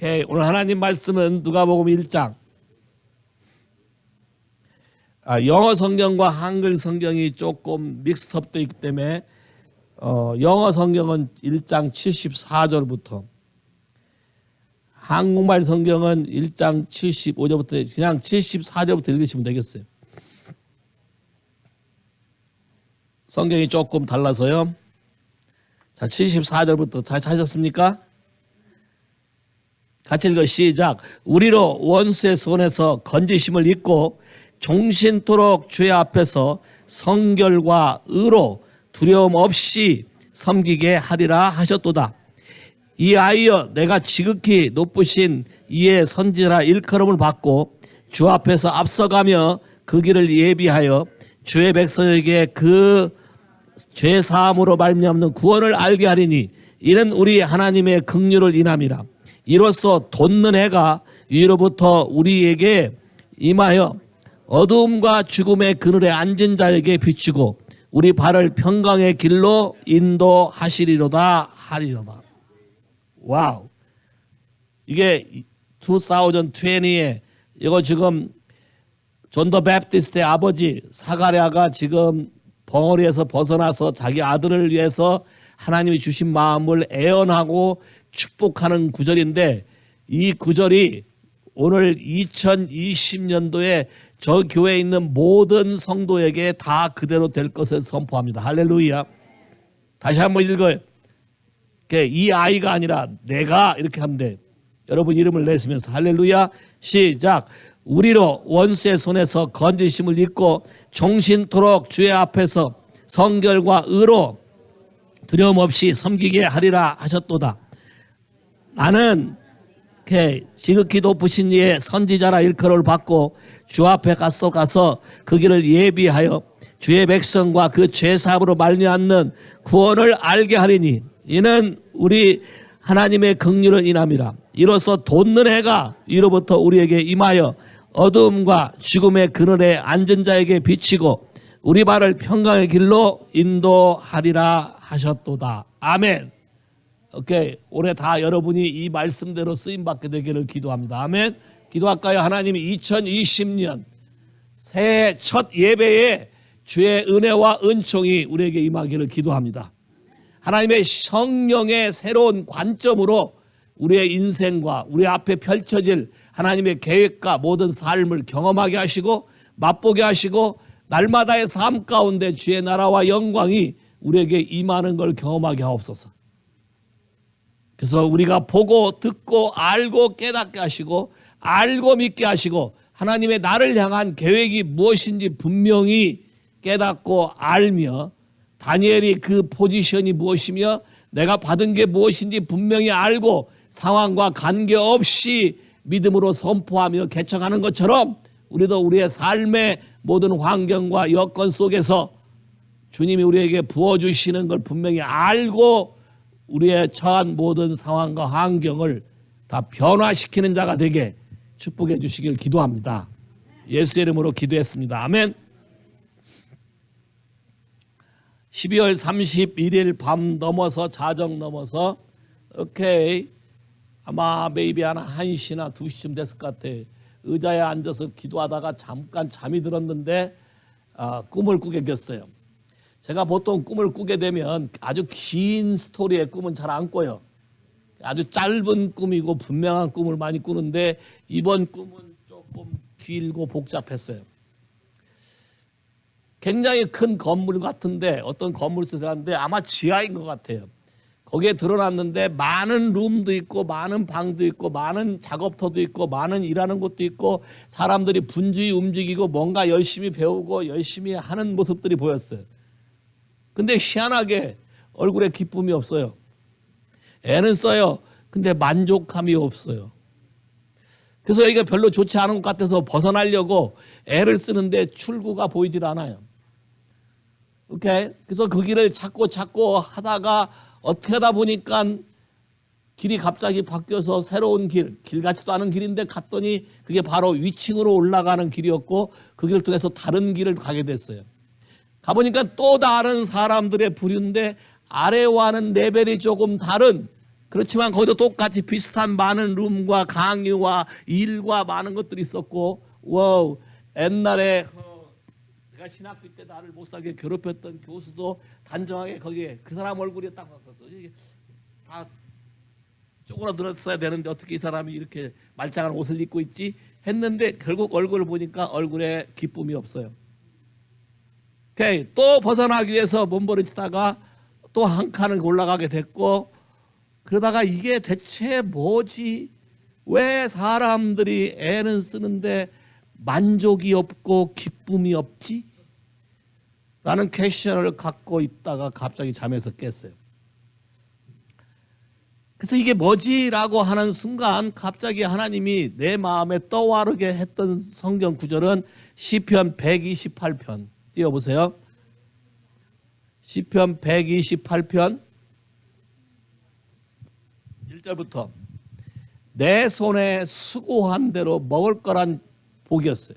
오케이. 오늘 하나님 말씀은 누가복음 1장. 영어 성경과 한글 성경이 조금 믹스업 되어 있기 때문에 영어 성경은 1장 74절부터, 한국말 성경은 1장 75절부터 그냥 74절부터 읽으시면 되겠어요. 성경이 조금 달라서요. 자, 74절부터 잘 찾으셨습니까? 같이 읽어 시작. 우리로 원수의 손에서 건지심을 입고 종신토록 주의 앞에서 성결과 의로 두려움 없이 섬기게 하리라 하셨도다. 이하여 내가 지극히 높으신 이의 선지자라 일컬음을 받고 주 앞에서 앞서가며 그 길을 예비하여 주의 백성에게 그 죄사함으로 말미암는 구원을 알게 하리니 이는 우리 하나님의 긍휼을 인함이라. 이로써 돋는 해가 위로부터 우리에게 임하여 어두움과 죽음의 그늘에 앉은 자에게 비추고 우리 발을 평강의 길로 인도하시리로다 하리로다. 와우. 이게 2020에 이거 지금 존 더 베프티스트의 아버지 사가랴가 지금 벙어리에서 벗어나서 자기 아들을 위해서 하나님이 주신 마음을 애언하고 축복하는 구절인데, 이 구절이 오늘 2020년도에 저 교회에 있는 모든 성도에게 다 그대로 될 것을 선포합니다. 할렐루야. 다시 한번 읽어요. 이 아이가 아니라 내가 이렇게 하면 돼. 여러분 이름을 내시면서 할렐루야. 시작. 우리로 원수의 손에서 건지심을 입고 종신토록 주의 앞에서 성결과 의로 두려움 없이 섬기게 하리라 하셨도다. 나는 지극히 높으신 이의 선지자라 일컬음을 받고 주 앞에 가서 그 길을 예비하여 주의 백성과 그 죄사함으로 말미암는 구원을 알게 하리니 이는 우리 하나님의 긍휼을 인함이라. 이로써 돋는 해가 위로부터 우리에게 임하여 어두움과 죽음의 그늘에 앉은 자에게 비치고 우리 발을 평강의 길로 인도하리라 하셨도다. 아멘. 오케이. 올해 다 여러분이 이 말씀대로 쓰임받게 되기를 기도합니다. 아멘. 기도할까요? 하나님이 2020년 새해 첫 예배에 주의 은혜와 은총이 우리에게 임하기를 기도합니다. 하나님의 성령의 새로운 관점으로 우리의 인생과 우리 앞에 펼쳐질 하나님의 계획과 모든 삶을 경험하게 하시고 맛보게 하시고 날마다의 삶 가운데 주의 나라와 영광이 우리에게 임하는 걸 경험하게 하옵소서. 그래서 우리가 보고 듣고 알고 깨닫게 하시고 알고 믿게 하시고 하나님의 나를 향한 계획이 무엇인지 분명히 깨닫고 알며 다니엘이 그 포지션이 무엇이며 내가 받은 게 무엇인지 분명히 알고 상황과 관계없이 믿음으로 선포하며 개척하는 것처럼 우리도 우리의 삶의 모든 환경과 여건 속에서 주님이 우리에게 부어주시는 걸 분명히 알고 우리의 처한 모든 상황과 환경을 다 변화시키는 자가 되게 축복해 주시길 기도합니다. 예수의 이름으로 기도했습니다. 아멘. 12월 31일 밤 넘어서 자정 넘어서 오케이 아마 메이비 한 1시나 2시쯤 됐을 것 같아. 의자에 앉아서 기도하다가 잠깐 잠이 들었는데 꿈을 꾸게 됐어요. 제가 보통 꿈을 꾸게 되면 아주 긴 스토리의 꿈은 잘 안 꿔요. 아주 짧은 꿈이고 분명한 꿈을 많이 꾸는데 이번 꿈은 조금 길고 복잡했어요. 굉장히 큰 건물 같은데 어떤 건물 속에 들어갔는데 아마 지하인 것 같아요. 거기에 들어놨는데 많은 룸도 있고 많은 방도 있고 많은 작업터도 있고 많은 일하는 곳도 있고 사람들이 분주히 움직이고 뭔가 열심히 배우고 열심히 하는 모습들이 보였어요. 근데 희한하게 얼굴에 기쁨이 없어요. 애는 써요. 근데 만족감이 없어요. 그래서 여기가 별로 좋지 않은 것 같아서 벗어나려고 애를 쓰는데 출구가 보이질 않아요. 오케이? 그래서 그 길을 찾고 하다가 어떻게 하다 보니까 길이 갑자기 바뀌어서 새로운 길 같지도 않은 길인데 갔더니 그게 바로 위층으로 올라가는 길이었고 그 길을 통해서 다른 길을 가게 됐어요. 가보니까 또 다른 사람들의 부류인데 아래와는 레벨이 조금 다른 그렇지만 거기도 똑같이 비슷한 많은 룸과 강의와 일과 많은 것들이 있었고, 와우, 옛날에 내가 신학교 때 나를 못 살게 괴롭혔던 교수도 단정하게 거기에 그 사람 얼굴이 딱 바뀌었어. 이게 다 쪼그라들었어야 되는데 어떻게 이 사람이 이렇게 말짱한 옷을 입고 있지 했는데 결국 얼굴을 보니까 얼굴에 기쁨이 없어요. 오케이, 또 벗어나기 위해서 몸부림치다가 또 한 칸을 올라가게 됐고, 그러다가 이게 대체 뭐지? 왜 사람들이 애는 쓰는데 만족이 없고 기쁨이 없지? 라는 퀘션을 갖고 있다가 갑자기 잠에서 깼어요. 그래서 이게 뭐지? 라고 하는 순간 갑자기 하나님이 내 마음에 떠오르게 했던 성경 구절은 시편 128편 띄워보세요. 시편 128편 1절부터 내 손에 수고한 대로 먹을 거란 복이었어요.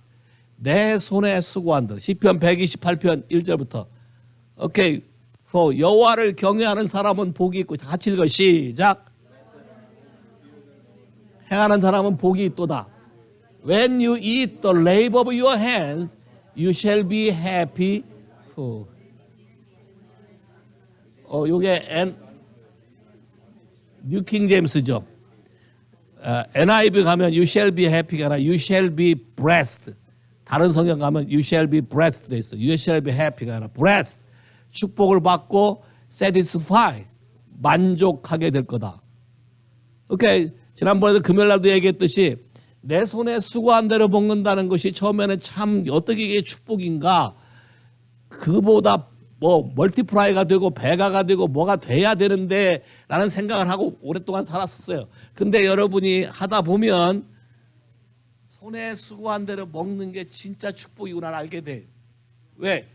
내 손에 수고한 대로. 시편 128편 1절부터. 오케이. 여호와를 경외하는 사람은 복이 있고, 같이 읽어. 시작. 행하는 사람은 복이 있도다. When you eat the labor of your hands, you shall be happy. 요게 뉴킹 제임스죠. NIV 가면 you shall be happy가 아니라 you shall be blessed. 다른 성경 가면 you shall be blessed 돼 있어. You shall be happy가 아니라 blessed. 축복을 받고 satisfy. 만족하게 될 거다. 오케이. 지난번에도 금요일 날도 얘기했듯이 내 손에 수고한 대로 먹는다는 것이 처음에는 참 어떻게 이게 축복인가, 그보다 뭐 멀티플라이가 되고 배가가 되고 뭐가 돼야 되는데 라는 생각을 하고 오랫동안 살았었어요. 근데 여러분이 하다 보면 손에 수고한 대로 먹는 게 진짜 축복이구나 알게 돼요. 왜?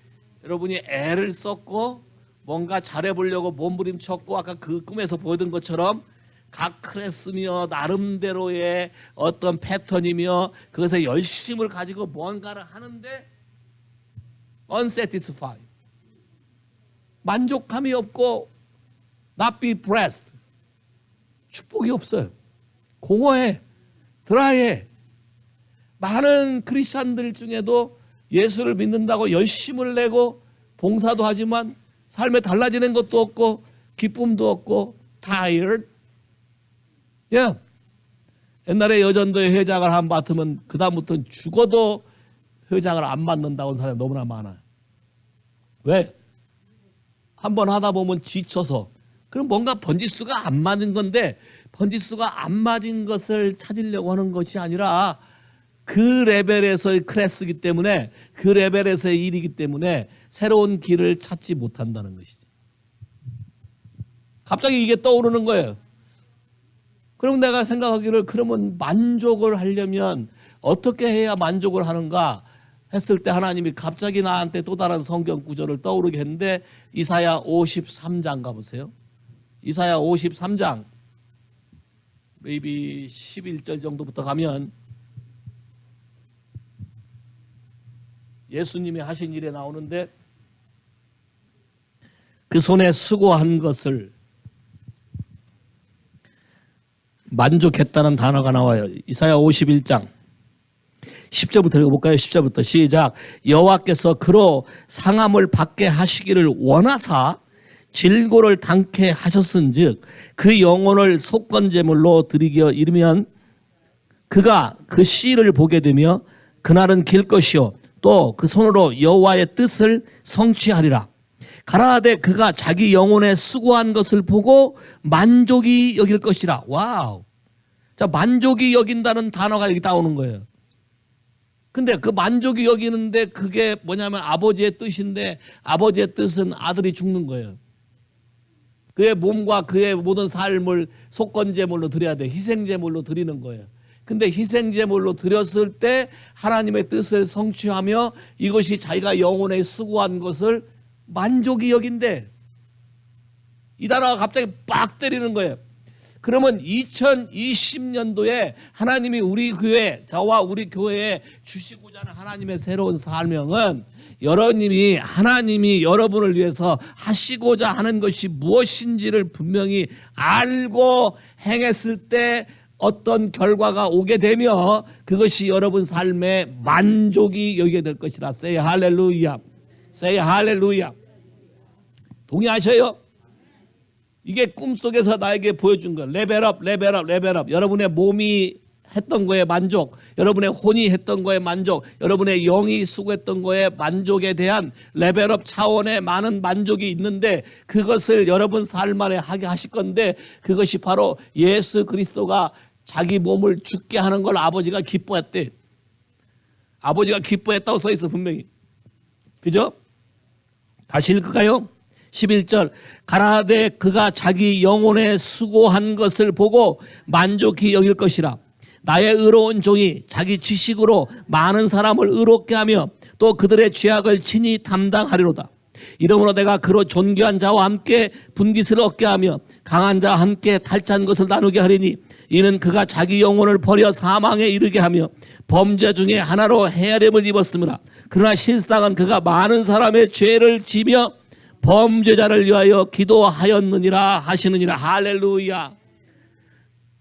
여러분이 애를 썼고 뭔가 잘해보려고 몸부림쳤고 아까 그 꿈에서 보던 것처럼 각 클래스며 나름대로의 어떤 패턴이며 그것에 열심을 가지고 뭔가를 하는데 unsatisfied. 만족감이 없고 not be blessed. 축복이 없어요. 공허해. 드라이해. 많은 크리스찬들 중에도 예수를 믿는다고 열심을 내고 봉사도 하지만 삶에 달라지는 것도 없고 기쁨도 없고 tired. 옛날에 여전도의 회장을 한 맡으면 그 다음부터는 죽어도 회장을 안 맡는다고 하는 사람이 너무나 많아요. 왜? 한번 하다 보면 지쳐서. 그럼 뭔가 번지수가 안 맞은 건데 번지수가 안 맞은 것을 찾으려고 하는 것이 아니라 그 레벨에서의 클래스이기 때문에 그 레벨에서의 일이기 때문에 새로운 길을 찾지 못한다는 것이죠. 갑자기 이게 떠오르는 거예요. 그럼 내가 생각하기를 그러면 만족을 하려면 어떻게 해야 만족을 하는가 했을 때 하나님이 갑자기 나한테 또 다른 성경 구절을 떠오르게 했는데 이사야 53장 가보세요. 이사야 53장 maybe 11절 정도부터 가면 예수님이 하신 일에 나오는데 그 손에 수고한 것을 만족했다는 단어가 나와요. 이사야 51장 10절부터 읽어볼까요? 10절부터 시작. 여호와께서 그로 상함을 받게 하시기를 원하사 질고를 당케 하셨은즉 그 영혼을 속건제물로 드리겨 이르면 그가 그 씨를 보게 되며 그날은 길 것이요 또 그 손으로 여호와의 뜻을 성취하리라. 가라사대 그가 자기 영혼에 수고한 것을 보고 만족이 여길 것이라. 와우. 자, 만족이 여긴다는 단어가 여기 나오는 거예요. 근데 그 만족이 여기는데 그게 뭐냐면 아버지의 뜻인데 아버지의 뜻은 아들이 죽는 거예요. 그의 몸과 그의 모든 삶을 속건제물로 드려야 돼. 희생제물로 드리는 거예요. 근데 희생제물로 드렸을 때 하나님의 뜻을 성취하며 이것이 자기가 영혼에 수고한 것을 만족이 여긴데 이 단어가 갑자기 빡 때리는 거예요. 그러면 2020년도에 하나님이 우리 교회, 저와 우리 교회에 주시고자 하는 하나님의 새로운 사명은 하나님이 여러분을 위해서 하시고자 하는 것이 무엇인지를 분명히 알고 행했을 때 어떤 결과가 오게 되며 그것이 여러분 삶의 만족이 여기게 될 것이다. Say 할렐루야. Say 할렐루야. 동의하셔요? 이게 꿈속에서 나에게 보여준 거. 레벨업, 레벨업, 레벨업. 여러분의 몸이 했던 거에 만족, 여러분의 혼이 했던 거에 만족, 여러분의 영이 수고했던 거에 만족에 대한 레벨업 차원의 많은 만족이 있는데 그것을 여러분 삶 안에 하게 하실 건데 그것이 바로 예수 그리스도가 자기 몸을 죽게 하는 걸 아버지가 기뻐했대. 아버지가 기뻐했다고 써 있어 분명히. 그죠? 다시 읽을까요? 11절 가라되 그가 자기 영혼에 수고한 것을 보고 만족히 여길 것이라. 나의 의로운 종이 자기 지식으로 많은 사람을 의롭게 하며 또 그들의 죄악을 친히 담당하리로다. 이러므로 내가 그로 존귀한 자와 함께 분깃을 얻게 하며 강한 자와 함께 탈찬 것을 나누게 하리니 이는 그가 자기 영혼을 버려 사망에 이르게 하며 범죄 중에 하나로 헤아림을 입었으므라. 그러나 실상은 그가 많은 사람의 죄를 지며 범죄자를 위하여 기도하였느니라 하시느니라. 할렐루야.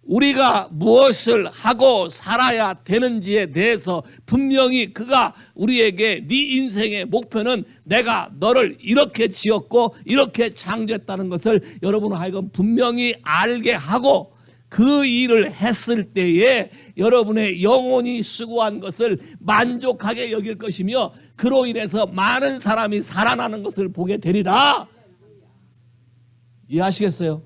우리가 무엇을 하고 살아야 되는지에 대해서 분명히 그가 우리에게 네 인생의 목표는 내가 너를 이렇게 지었고 이렇게 창조했다는 것을 여러분 하여금 분명히 알게 하고 그 일을 했을 때에 여러분의 영혼이 수고한 것을 만족하게 여길 것이며 그로 인해서 많은 사람이 살아나는 것을 보게 되리라. 이해하시겠어요?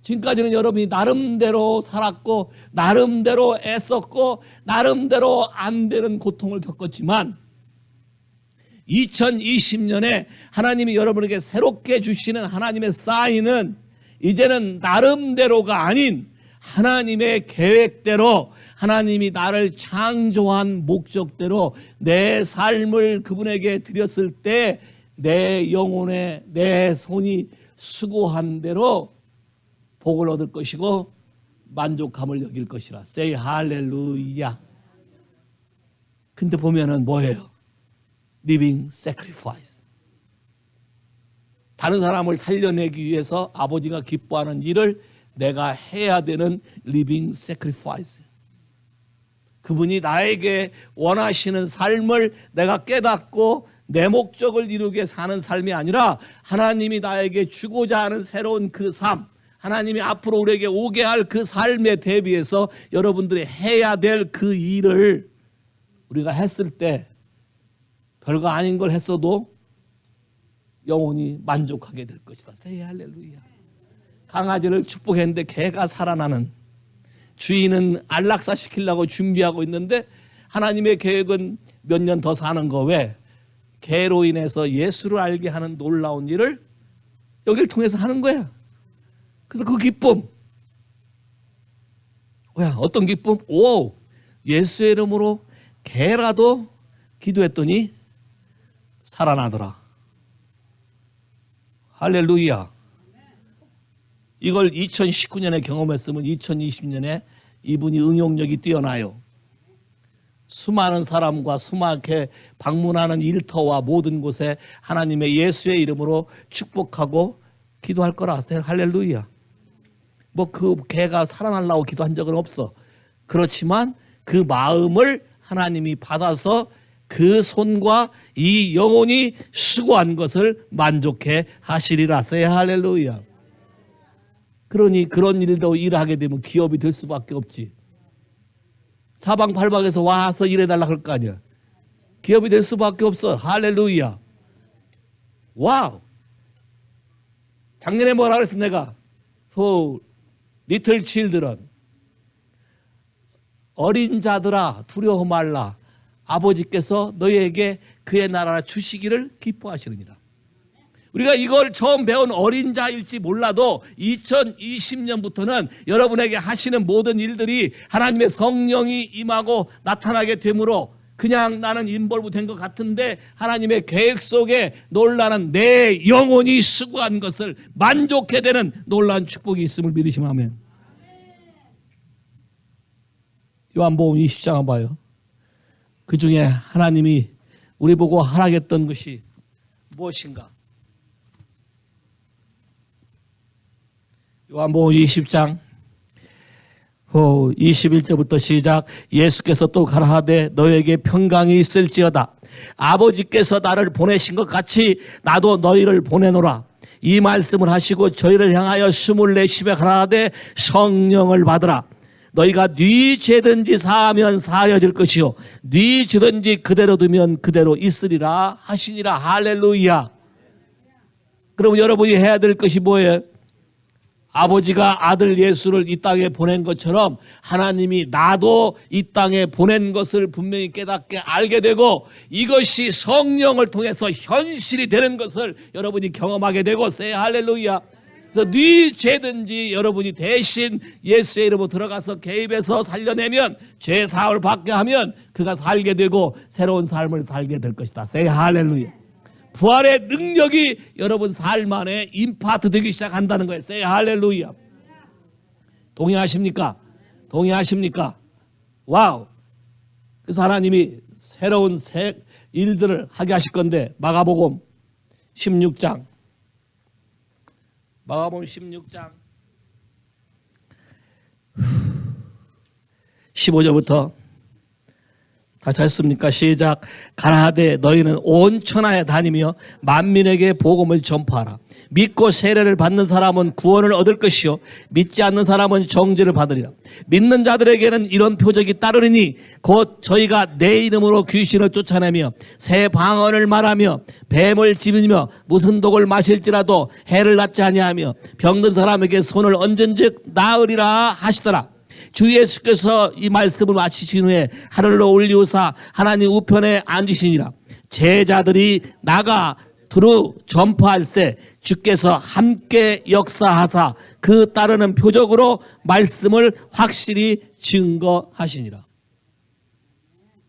지금까지는 여러분이 나름대로 살았고 나름대로 애썼고 나름대로 안 되는 고통을 겪었지만 2020년에 하나님이 여러분에게 새롭게 주시는 하나님의 사인은 이제는 나름대로가 아닌 하나님의 계획대로 하나님이 나를 창조한 목적대로 내 삶을 그분에게 드렸을 때 내 영혼에 내 손이 수고한 대로 복을 얻을 것이고 만족함을 여길 것이라. Say 할렐루야. 근데 보면은 뭐예요? Living sacrifice. 다른 사람을 살려내기 위해서 아버지가 기뻐하는 일을 내가 해야 되는 living sacrifice. 그분이 나에게 원하시는 삶을 내가 깨닫고 내 목적을 이루게 사는 삶이 아니라 하나님이 나에게 주고자 하는 새로운 그 삶, 하나님이 앞으로 우리에게 오게 할 그 삶에 대비해서 여러분들이 해야 될 그 일을 우리가 했을 때 별거 아닌 걸 했어도 영혼이 만족하게 될 것이다. 세이 할렐루야. 강아지를 축복했는데 개가 살아나는, 주인은 안락사 시키려고 준비하고 있는데 하나님의 계획은 몇 년 더 사는 거. 왜? 개로 인해서 예수를 알게 하는 놀라운 일을 여기를 통해서 하는 거야. 그래서 그 기쁨, 어떤 기쁨? 예수의 이름으로 개라도 기도했더니 살아나더라. 할렐루야. 이걸 2019년에 경험했으면 2020년에 이분이 응용력이 뛰어나요. 수많은 사람과 수많게 방문하는 일터와 모든 곳에 하나님의 예수의 이름으로 축복하고 기도할 거라. 할렐루야. 그 개가 살아나려고 기도한 적은 없어. 그렇지만 그 마음을 하나님이 받아서 그 손과 이 영혼이 수고한 것을 만족해 하시리라. 할렐루야. 그러니 그런 일도 일하게 되면 기업이 될 수밖에 없지. 사방팔방에서 와서 일해달라 그럴 거 아니야. 기업이 될 수밖에 없어. 할렐루야. 와우. 작년에 뭐라 그랬어 내가? For little children. 어린 자들아 두려워 말라. 아버지께서 너희에게 그의 나라를 주시기를 기뻐하시느니라. 우리가 이걸 처음 배운 어린 자일지 몰라도 2020년부터는 여러분에게 하시는 모든 일들이 하나님의 성령이 임하고 나타나게 되므로 그냥 나는 인볼브 된 것 같은데 하나님의 계획 속에 놀라는 내 영혼이 수고한 것을 만족해 되는 놀라운 축복이 있음을 믿으시면 아멘. 요한복음 20장 봐요. 그 중에 하나님이 우리 보고 하라겠던 것이 무엇인가? 요한복음 20장 21절부터 시작. 예수께서 또 가라하되 너에게 평강이 있을지어다. 아버지께서 나를 보내신 것 같이 나도 너희를 보내노라. 이 말씀을 하시고 저희를 향하여 24시에 가라하되 성령을 받으라. 너희가 네 죄든지 사하면 사하여질 것이요 네 죄든지 그대로 두면 그대로 있으리라 하시니라. 할렐루야. 그럼 여러분이 해야 될 것이 뭐예요? 아버지가 아들 예수를 이 땅에 보낸 것처럼 하나님이 나도 이 땅에 보낸 것을 분명히 깨닫게 알게 되고 이것이 성령을 통해서 현실이 되는 것을 여러분이 경험하게 되고 say 할렐루야. 그래서 네 죄든지 여러분이 대신 예수의 이름으로 들어가서 개입해서 살려내면 죄 사함을 받게 하면 그가 살게 되고 새로운 삶을 살게 될 것이다. say 할렐루야. 부활의 능력이 여러분 삶 안에 임파트 되기 시작한다는 거예요. say 할렐루야. 동의하십니까? 동의하십니까? 와우. 그래서 하나님이 새로운 새 일들을 하게 하실 건데 마가복음 16장 15절부터 다 찾습니까? 시작. 가라하되 너희는 온 천하에 다니며 만민에게 복음을 전파하라. 믿고 세례를 받는 사람은 구원을 얻을 것이요 믿지 않는 사람은 정죄를 받으리라. 믿는 자들에게는 이런 표적이 따르리니 곧 저희가 내 이름으로 귀신을 쫓아내며 새 방언을 말하며 뱀을 집으며 무슨 독을 마실지라도 해를 받지 아니하며 병든 사람에게 손을 얹은즉 나으리라 하시더라. 주 예수께서 이 말씀을 마치신 후에 하늘로 올리우사 하나님 우편에 앉으시니라. 제자들이 나가 두루 전파할세 주께서 함께 역사하사 그 따르는 표적으로 말씀을 확실히 증거하시니라.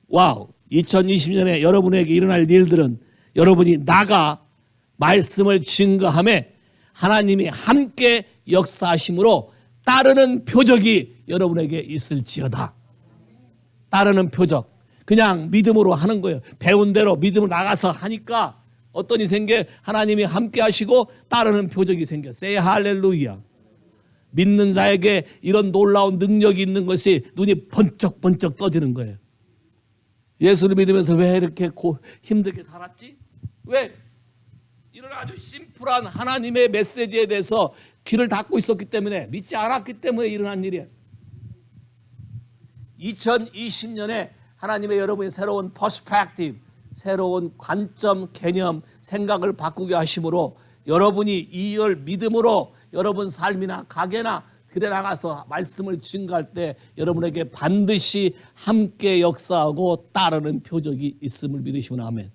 와우. 2020년에 여러분에게 일어날 일들은 여러분이 나가 말씀을 증거하며 하나님이 함께 역사하심으로 따르는 표적이 여러분에게 있을지어다. 따르는 표적. 그냥 믿음으로 하는 거예요. 배운 대로 믿음으로 나가서 하니까 어떤 일이 생겨? 하나님이 함께 하시고 따르는 표적이 생겨. say 할렐루야. 믿는 자에게 이런 놀라운 능력이 있는 것이 눈이 번쩍번쩍 떠지는 거예요. 예수를 믿으면서 왜 이렇게 힘들게 살았지? 왜? 이런 아주 심플한 하나님의 메시지에 대해서 귀를 닫고 있었기 때문에, 믿지 않았기 때문에 일어난 일이에요. 2020년에 하나님의 여러분의 새로운 퍼스펙티브, 새로운 관점, 개념, 생각을 바꾸게 하심으로 여러분이 이걸 믿음으로 여러분 삶이나 가게나 들에 나가서 말씀을 증거할 때 여러분에게 반드시 함께 역사하고 따르는 표적이 있음을 믿으시면 아멘.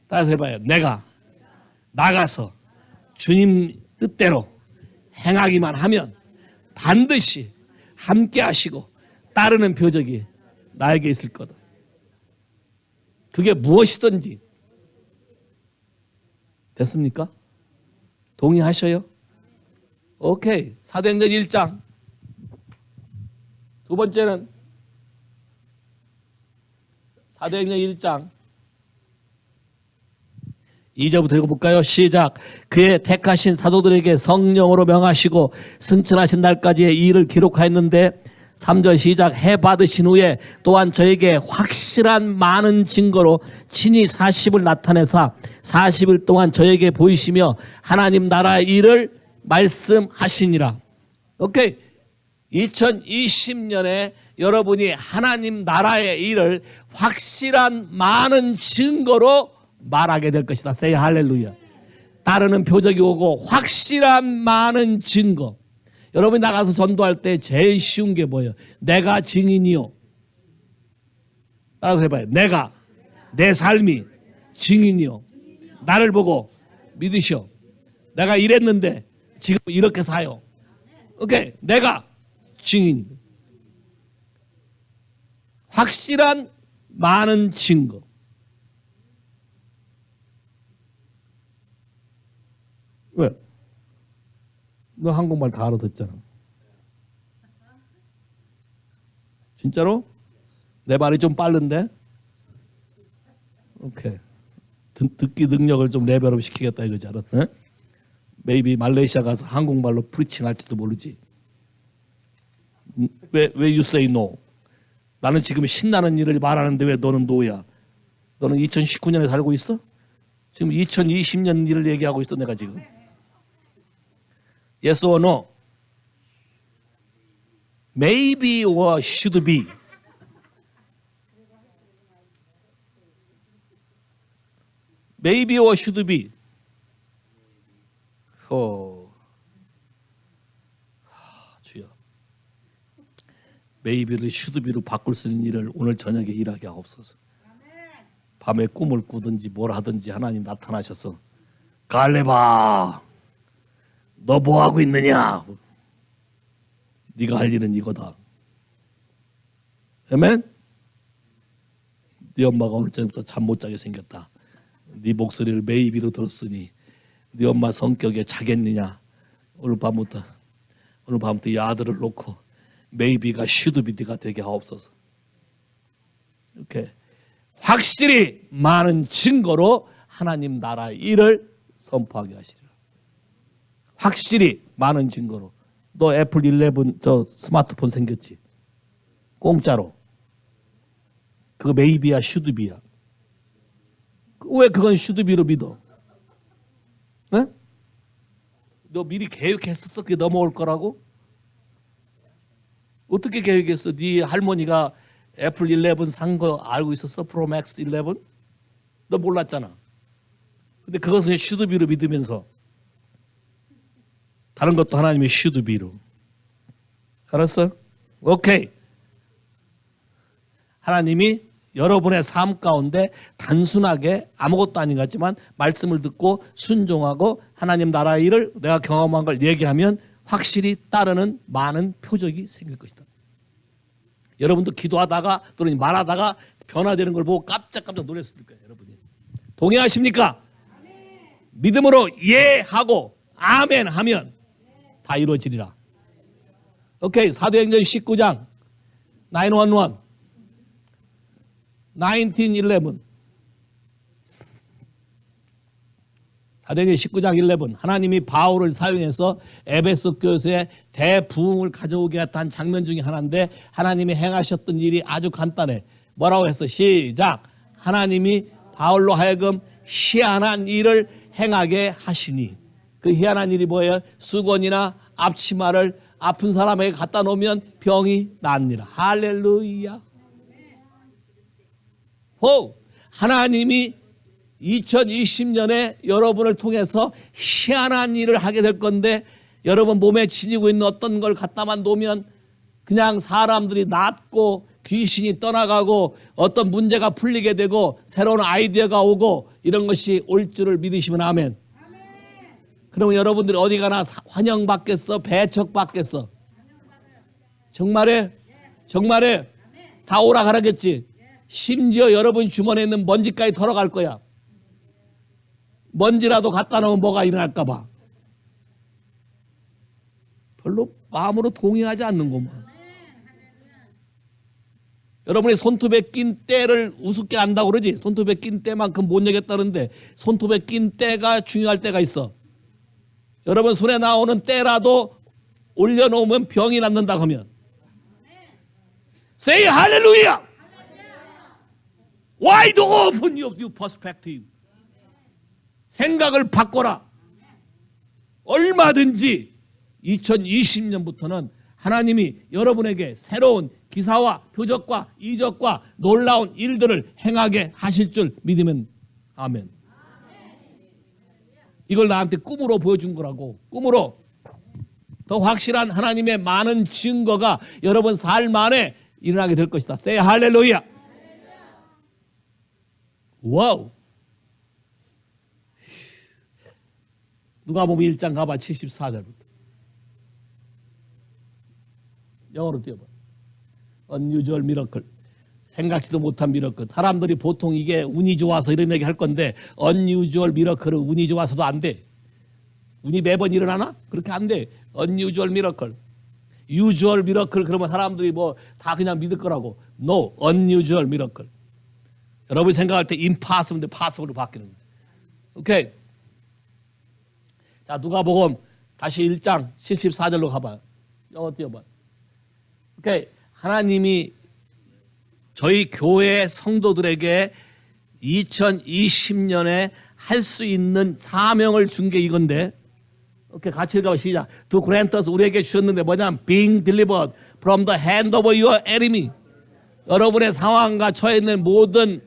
따라서 해봐요. 내가 나가서 주님 뜻대로 행하기만 하면 반드시 함께 하시고 따르는 표적이 나에게 있을 거다. 그게 무엇이든지. 됐습니까? 동의하셔요? 오케이. 사도행전 1장. 두 번째는 사도행전 1장 2절부터 읽어볼까요? 시작. 그의 택하신 사도들에게 성령으로 명하시고 승천하신 날까지의 이 일을 기록하였는데 3절 시작. 해 받으신 후에 또한 저에게 확실한 많은 증거로 친히 40을 나타내사 40일 동안 저에게 보이시며 하나님 나라의 일을 말씀하시니라. 오케이. 2020년에 여러분이 하나님 나라의 일을 확실한 많은 증거로 말하게 될 것이다. say 할렐루야. 따르는 표적이 오고 확실한 많은 증거. 여러분이 나가서 전도할 때 제일 쉬운 게 뭐예요? 내가 증인이요. 따라서 해봐요. 내가 내 삶이 증인이요. 나를 보고 믿으시오. 내가 이랬는데 지금 이렇게 사요. 오케이. 내가 증인. 확실한 많은 증거. 왜? 너 한국말 다 알아듣잖아. 진짜로? 내 말이 좀 빠른데? 오케이. 듣기 능력을 좀 레벨업 시키겠다 이거지, 알았어? maybe 말레이시아 가서 한국말로 프리칭 할지도 모르지. 왜 you say no? 나는 지금 신나는 일을 말하는데 왜 너는 no야? 너는 2019년에 살고 있어? 지금 2020년 일을 얘기하고 있어 내가 지금. Yes or no? Maybe or should be? Maybe or should be? 주여. Maybe를 should be로 바꿀 수 있는 일을 오늘 저녁에 일하게 하옵소서. 밤에 꿈을 꾸든지 뭘 하든지 하나님 나타나셔서 갈레바 너 뭐하고 있느냐? 네가 할 일은 이거다. 아멘? 네 엄마가 오늘 저녁부터 잠 못 자게 생겼다. 네 목소리를 메이비로 들었으니 네 엄마 성격에 자겠느냐? 오늘 밤부터 이 아들을 놓고 메이비가 슈드비디가 되게 하옵소서. 이렇게 확실히 많은 증거로 하나님 나라 일을 선포하게 하시리라. 확실히 많은 증거로. 너 애플 11 저 스마트폰 생겼지? 공짜로. 그거 메이비야 슈드비야? 왜 그건 슈드비로 믿어? 네? 너 미리 계획했었어? 그게 넘어올 거라고? 어떻게 계획했어? 네 할머니가 애플 11 산 거 알고 있었어? 프로맥스 11? 너 몰랐잖아. 근데 그것을 슈드비로 믿으면서 다른 것도 하나님의 슈드비로. 알았어? 오케이. 하나님이 여러분의 삶 가운데 단순하게 아무것도 아닌 것 같지만 말씀을 듣고 순종하고 하나님 나라의 일을 내가 경험한 걸 얘기하면 확실히 따르는 많은 표적이 생길 것이다. 여러분도 기도하다가 또는 말하다가 변화되는 걸 보고 깜짝깜짝 놀랐을 거예요. 여러분이. 동의하십니까? 믿음으로 예하고 아멘 하면 다 이루어지리라. 오케이. 사도행전 19장 911 1911 사도행전 19장 11 하나님이 바울을 사용해서 에베소 교회에 대부흥을 가져오게 했던 장면 중에 하나인데 하나님이 행하셨던 일이 아주 간단해. 뭐라고 했어? 시작. 하나님이 바울로 하여금 희한한 일을 행하게 하시니. 그 희한한 일이 뭐예요? 수건이나 앞치마를 아픈 사람에게 갖다 놓으면 병이 납니다. 할렐루야. 하나님이 2020년에 여러분을 통해서 희한한 일을 하게 될 건데 여러분 몸에 지니고 있는 어떤 걸 갖다만 놓으면 그냥 사람들이 낫고 귀신이 떠나가고 어떤 문제가 풀리게 되고 새로운 아이디어가 오고 이런 것이 올 줄을 믿으시면 아멘. 그러면 여러분들이 어디 가나 환영받겠어? 배척받겠어? 정말에? 정말에? 다 오락가라겠지? 심지어 여러분 주머니에 있는 먼지까지 털어갈 거야. 먼지라도 갖다 놓으면 뭐가 일어날까 봐. 별로 마음으로 동의하지 않는구만. 여러분이 손톱에 낀 때를 우습게 안다고 그러지? 손톱에 낀 때만큼 못 얘기했다는데 손톱에 낀 때가 중요할 때가 있어. 여러분 손에 나오는 때라도 올려놓으면 병이 낫는다고 하면 Say hallelujah! Wide open your new perspective. 생각을 바꿔라. 얼마든지 2020년부터는 하나님이 여러분에게 새로운 기사와 표적과 이적과 놀라운 일들을 행하게 하실 줄 믿으면 아멘. 이걸 나한테 꿈으로 보여준 거라고. 꿈으로. 더 확실한 하나님의 많은 증거가 여러분 삶 안에 일어나게 될 것이다. Say 할렐루야. 와우. 누가복음 1장 가봐. 74절부터. 영어로 띄워봐. Unusual miracle. 생각지도 못한 미러클. 사람들이 보통 이게 운이 좋아서 이런 얘기 할 건데 unusual 미러클은 운이 좋아서도 안 돼. 운이 매번 일어나나? 그렇게 안 돼. unusual 미러클. usual 미러클 그러면 사람들이 뭐 다 그냥 믿을 거라고. No, unusual 미러클. 여러분이 생각할 때 impossible인데 possible로 바뀌는 거예요. 오케이. 자, 누가복음 다시 1장 74절로 가봐요. 영어 띄워봐요. 오케이. 하나님이 저희 교회 성도들에게 2020년에 할 수 있는 사명을 준 게 이건데, 오케이, 같이 읽어봐. 시작. To grant us, 우리에게 주셨는데 뭐냐면 being delivered from the hand of your enemy. 여러분의 상황과 처해 있는 모든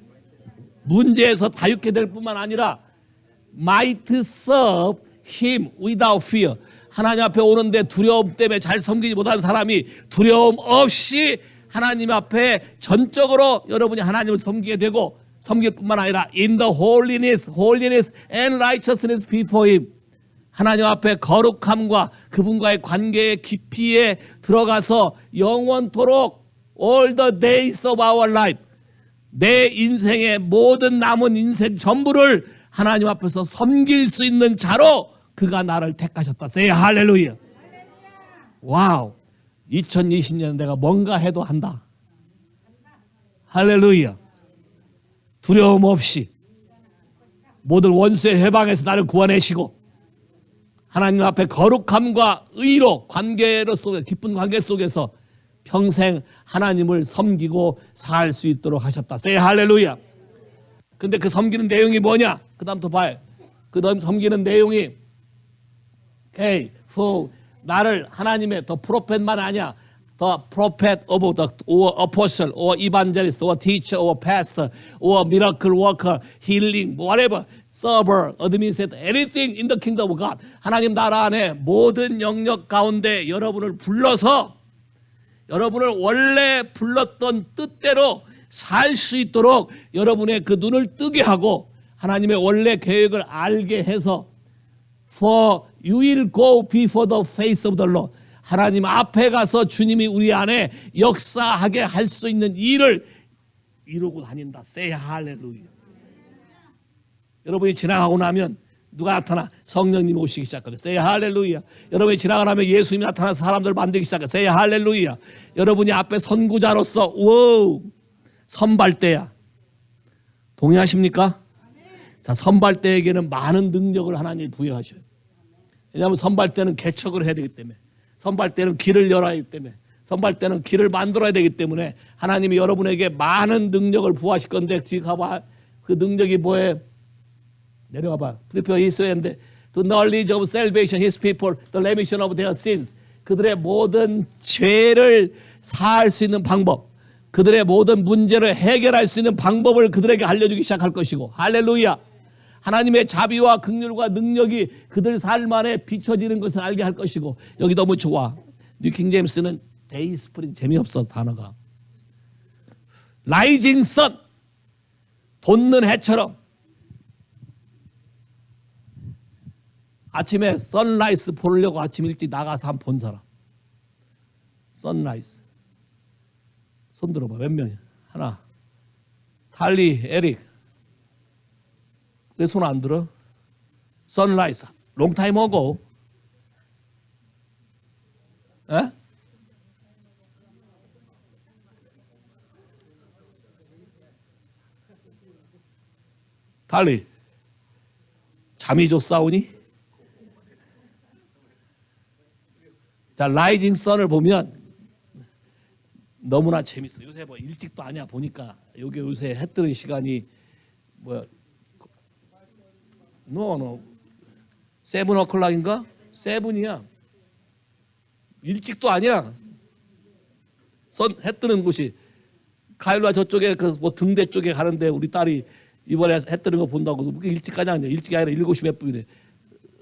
문제에서 자유케 될 뿐만 아니라 might serve him without fear. 하나님 앞에 오는데 두려움 때문에 잘 섬기지 못한 사람이 두려움 없이 하나님 앞에 전적으로 여러분이 하나님을 섬기게 되고, 섬길 뿐만 아니라 in the holiness and righteousness before him. 하나님 앞에 거룩함과 그분과의 관계의 깊이에 들어가서 영원토록 all the days of our life, 내 인생의 모든 남은 인생 전부를 하나님 앞에서 섬길 수 있는 자로 그가 나를 택하셨다. Say 할렐루야. 와우. 2020년 내가 뭔가 해도 한다. 할렐루야. 두려움 없이 모든 원수의 해방에서 나를 구원하시고 하나님 앞에 거룩함과 의로 관계로 속에 깊은 관계 속에서 평생 하나님을 섬기고 살 수 있도록 하셨다. Say 할렐루야. 근데 그 섬기는 내용이 뭐냐? 그 다음부터 봐요. 그 섬기는 내용이 okay, 나를 하나님의 더 프로펫만 아니야. The prophet of the or apostle or evangelist or teacher or pastor or miracle worker, healing, whatever, server, administrator, anything in the kingdom of God. 하나님 나라 안에 모든 영역 가운데 여러분을 불러서 여러분을 원래 불렀던 뜻대로 살 수 있도록 여러분의 그 눈을 뜨게 하고 하나님의 원래 계획을 알게 해서 For you will go before the face of the Lord. 하나님 앞에 가서 주님이 우리 안에 역사하게 할 수 있는 일을 이루고 다닌다. Say 할렐루야. 여러분이 지나가고 나면 누가 나타나? 성령님이 오시기 시작하죠. Say 할렐루야. 여러분이 지나가고 나면 예수님이 나타나서 사람들을 만들기 시작해. Say 할렐루야. 여러분이 앞에 선구자로서 우와, 선발대야. 동의하십니까? 자, 선발대에게는 많은 능력을 하나님이 부여하셔요. 왜냐하면 선발대는 개척을 해야 되기 때문에, 선발대는 길을 열어야 하기 때문에, 선발대는 길을 만들어야 되기 때문에 하나님이 여러분에게 많은 능력을 부어하실 건데, 뒤에 가봐. 그 능력이 뭐예요? 내려가봐. Prepare his way and the knowledge of salvation, his people, the remission of their sins. 그들의 모든 죄를 사할 수 있는 방법, 그들의 모든 문제를 해결할 수 있는 방법을 그들에게 알려주기 시작할 것이고, 할렐루야. 하나님의 자비와 긍휼과 능력이 그들 삶 안에 비춰지는 것을 알게 할 것이고, 여기 너무 좋아. 뉴킹 제임스는 데이스프링, 재미없어 단어가. 라이징 선, 돋는 해처럼. 아침에 선라이스 보려고 아침 일찍 나가서 한 번 본 사람. 선라이스. 손 들어봐. 몇 명이야? 하나. 탈리, 에릭. 왜 손 안 들어? 선라이스. 롱타임 어고. 에? 탈리. 잠이 좋사오니? 자, 라이징 선을 보면 너무나 재밌어. 요새 뭐 일찍도 아니야 보니까. 여기 요새 해 뜨는 시간이 뭐야? 노. 7:00인가? 7이야. 일찍도 아니야. 해 뜨는 곳이. 카일라 저쪽에 그 뭐 등대 쪽에 가는데 우리 딸이 이번에 해 뜨는 거 본다고 그렇게 일찍 가냐? 일찍이 아니라 7시 몇 분이래.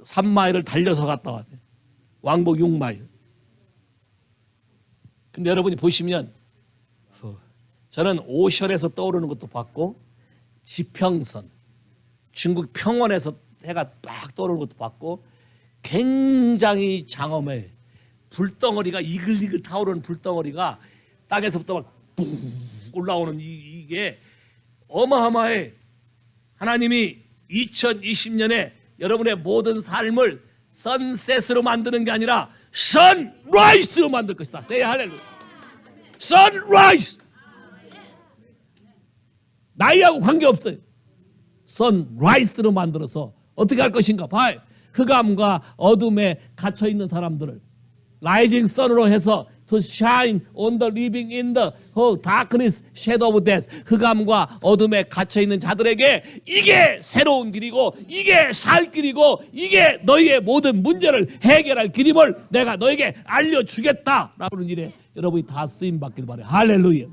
3마일을 달려서 갔다 왔네. 왕복 6마일. 근데 여러분이 보시면 저는 오션에서 떠오르는 것도 봤고, 지평선, 중국 평원에서 해가 딱 떠오르는 것도 봤고, 굉장히 장엄해. 불덩어리가 이글이글 타오르는 불덩어리가 땅에서부터 막 올라오는 이게 어마어마해. 하나님이 2020년에 여러분의 모든 삶을 선셋으로 만드는 게 아니라 선라이스로 만들 것이다. Say 할렐루야. 선라이스. 나이하고 관계없어요. 선라이스로 만들어서 어떻게 할 것인가. 봐요. 흑암과 어둠에 갇혀있는 사람들을 라이징 선으로 해서 to shine on the living in the darkness, shadow of death. 흑암과 어둠에 갇혀있는 자들에게 이게 새로운 길이고 이게 살 길이고 이게 너희의 모든 문제를 해결할 길임을 내가 너에게 알려주겠다라는 일에 여러분이 다 쓰임받길 바라요. 할렐루야.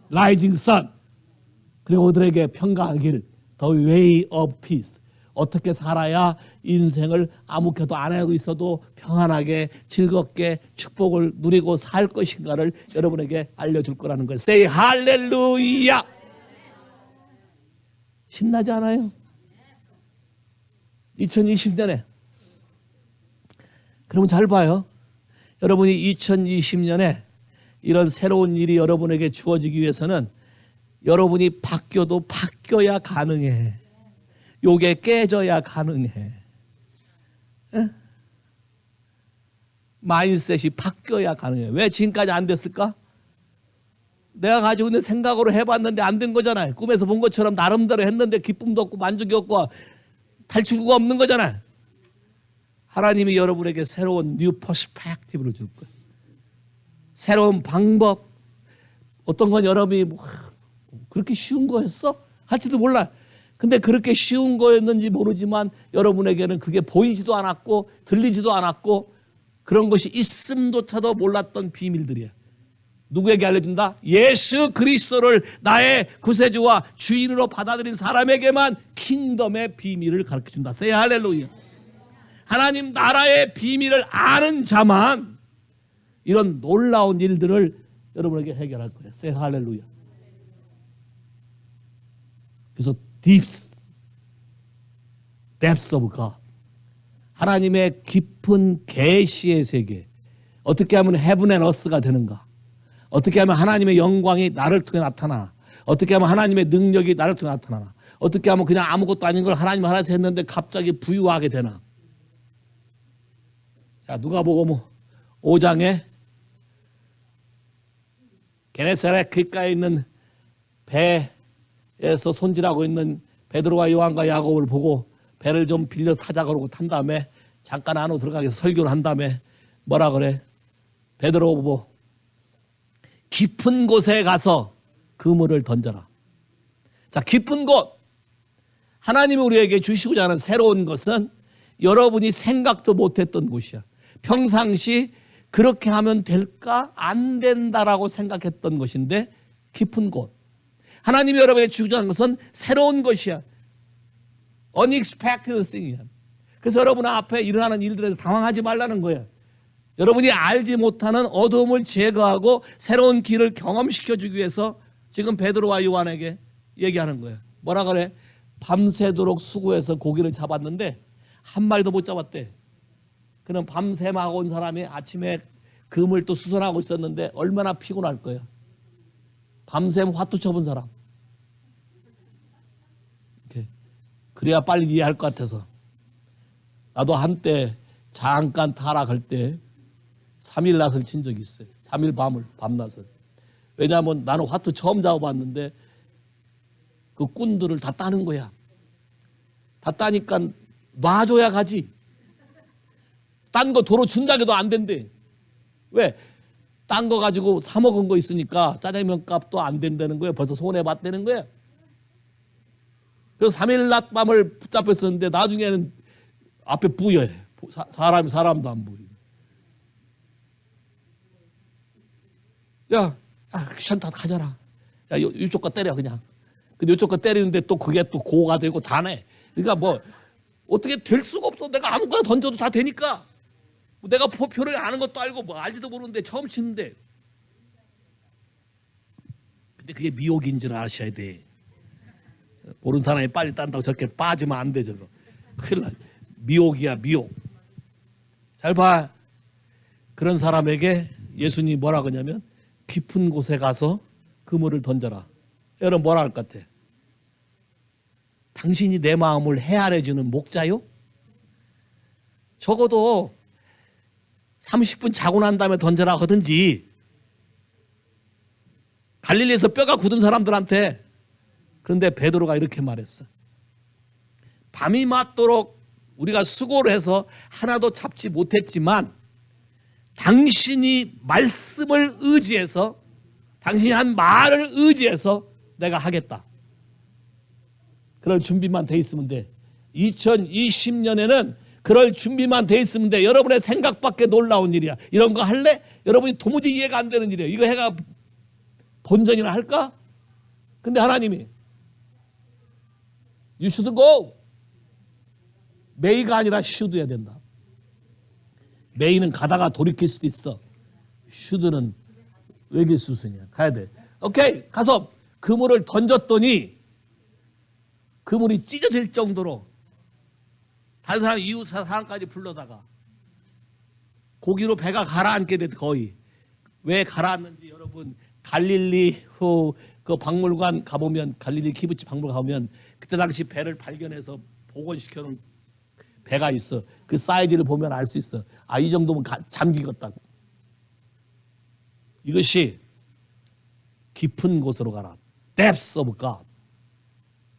라이징 선. 그리고 그들에게 평강하길. The way of peace. 어떻게 살아야 인생을 아무것도 안 하고 있어도 평안하게 즐겁게 축복을 누리고 살 것인가를 여러분에게 알려줄 거라는 거예요. Say 할렐루야. 신나지 않아요? 2020년에 그러면 잘 봐요. 여러분이 2020년에 이런 새로운 일이 여러분에게 주어지기 위해서는 여러분이 바뀌어야 가능해. 요게 깨져야 가능해. 에? 마인셋이 바뀌어야 가능해. 왜 지금까지 안 됐을까? 내가 가지고 있는 생각으로 해봤는데 안 된 거잖아요. 꿈에서 본 것처럼 나름대로 했는데 기쁨도 없고 만족이 없고 탈출구가 없는 거잖아요. 하나님이 여러분에게 새로운 뉴 퍼스펙티브를 줄 거예요. 새로운 방법. 어떤 건 여러분이 뭐 그렇게 쉬운 거였어? 할지도 몰라. 근데 그렇게 쉬운 거였는지 모르지만 여러분에게는 그게 보이지도 않았고 들리지도 않았고 그런 것이 있음조차도 몰랐던 비밀들이에요. 누구에게 알려준다? 예수 그리스도를 나의 구세주와 주인으로 받아들인 사람에게만 킹덤의 비밀을 가르쳐준다. say 할렐루야. 하나님 나라의 비밀을 아는 자만 이런 놀라운 일들을 여러분에게 해결할 거예요. say 할렐루야. 그래서 depths of God. 하나님의 깊은 계시의 세계. 어떻게 하면 heaven and earth가 되는가? 어떻게 하면 하나님의 영광이 나를 통해 나타나? 어떻게 하면 하나님의 능력이 나를 통해 나타나나? 어떻게 하면 그냥 아무것도 아닌 걸 하나님 하나씩 했는데 갑자기 부유하게 되나? 자, 누가복음 5장에 게네사렛 귓가에 있는 배에서 손질하고 있는 베드로와 요한과 야고보를 보고 배를 좀 빌려 타자 그러고 탄 다음에 잠깐 안으로 들어가서 설교를 한 다음에 뭐라 그래? 베드로 보고 깊은 곳에 가서 그물을 던져라. 자, 깊은 곳. 하나님이 우리에게 주시고자 하는 새로운 것은 여러분이 생각도 못했던 곳이야. 평상시 그렇게 하면 될까? 안 된다라고 생각했던 것인데 깊은 곳. 하나님이 여러분에게 주고자 하는 것은 새로운 것이야. unexpected thing이야. 그래서 여러분 앞에 일어나는 일들에서 당황하지 말라는 거야. 여러분이 알지 못하는 어두움을 제거하고 새로운 길을 경험시켜주기 위해서 지금 베드로와 요한에게 얘기하는 거야. 뭐라 그래? 밤새도록 수고해서 고기를 잡았는데 한 마리도 못 잡았대. 그럼 밤샘하고 온 사람이 아침에 그물 또 수선하고 있었는데 얼마나 피곤할 거야. 밤샘 화투 쳐본 사람. 이렇게. 그래야 빨리 이해할 것 같아서. 나도 한때 잠깐 타락할 때 3일 낫을 친 적이 있어요. 3일 밤낮을. 왜냐하면 나는 화투 처음 잡아봤는데 그 꾼들을 다 따는 거야. 다 따니까 놔줘야 가지. 딴 거 도로 준다고도 안 된대. 왜? 딴 거 가지고 사 먹은 거 있으니까 짜장면 값도 안 된다는 거예요. 벌써 손해봤다는 거예요. 그래서 3일 낮 밤을 붙잡혀 있었는데 나중에는 앞에 부여해. 사람도 안 보이고. 야, 션타 가져라. 야, 이쪽 거 때려 그냥. 근데 이쪽 거 때리는데 또 그게 또 고가 되고 다네. 그러니까 뭐 어떻게 될 수가 없어. 내가 아무거나 던져도 다 되니까. 내가 표를 아는 것도 알고 뭐 알지도 모르는데 처음 치는데. 근데 그게 미혹인 줄 아셔야 돼. 모르는 사람이 빨리 딴다고 저렇게 빠지면 안 돼 저거. 큰일 나. 미혹이야 미혹. 잘 봐. 그런 사람에게 예수님이 뭐라 그러냐면 깊은 곳에 가서 그물을 던져라. 여러분 뭐라 할 것 같아? 당신이 내 마음을 헤아려주는 목자요? 적어도 30분 자고 난 다음에 던져라 하든지, 갈릴리에서 뼈가 굳은 사람들한테. 그런데 베드로가 이렇게 말했어. 밤이 맞도록 우리가 수고를 해서 하나도 잡지 못했지만 당신이 말씀을 의지해서, 당신이 한 말을 의지해서 내가 하겠다. 그럴 준비만 돼 있으면 돼. 2020년에는 그럴 준비만 돼 있으면 돼. 여러분의 생각밖에 놀라운 일이야. 이런 거 할래? 여러분이 도무지 이해가 안 되는 일이에요. 이거 해가 본전이나 할까? 근데 하나님이 You should go. may가 아니라 should 해야 된다. may는 가다가 돌이킬 수도 있어. should는 외길수순이야. 가야 돼. 오케이, 가서 그물을 던졌더니 그물이 찢어질 정도로 다른 사람, 이웃 사람까지 불러다가 고기로 배가 가라앉게 됐. 거의. 왜 가라앉는지 여러분, 갈릴리 그 박물관 가보면, 갈릴리 키부치 박물관 가보면 그때 당시 배를 발견해서 복원시켜놓은 배가 있어. 그 사이즈를 보면 알 수 있어. 아, 이 정도면 잠기겠다고. 이것이 깊은 곳으로 가라. Depths of God.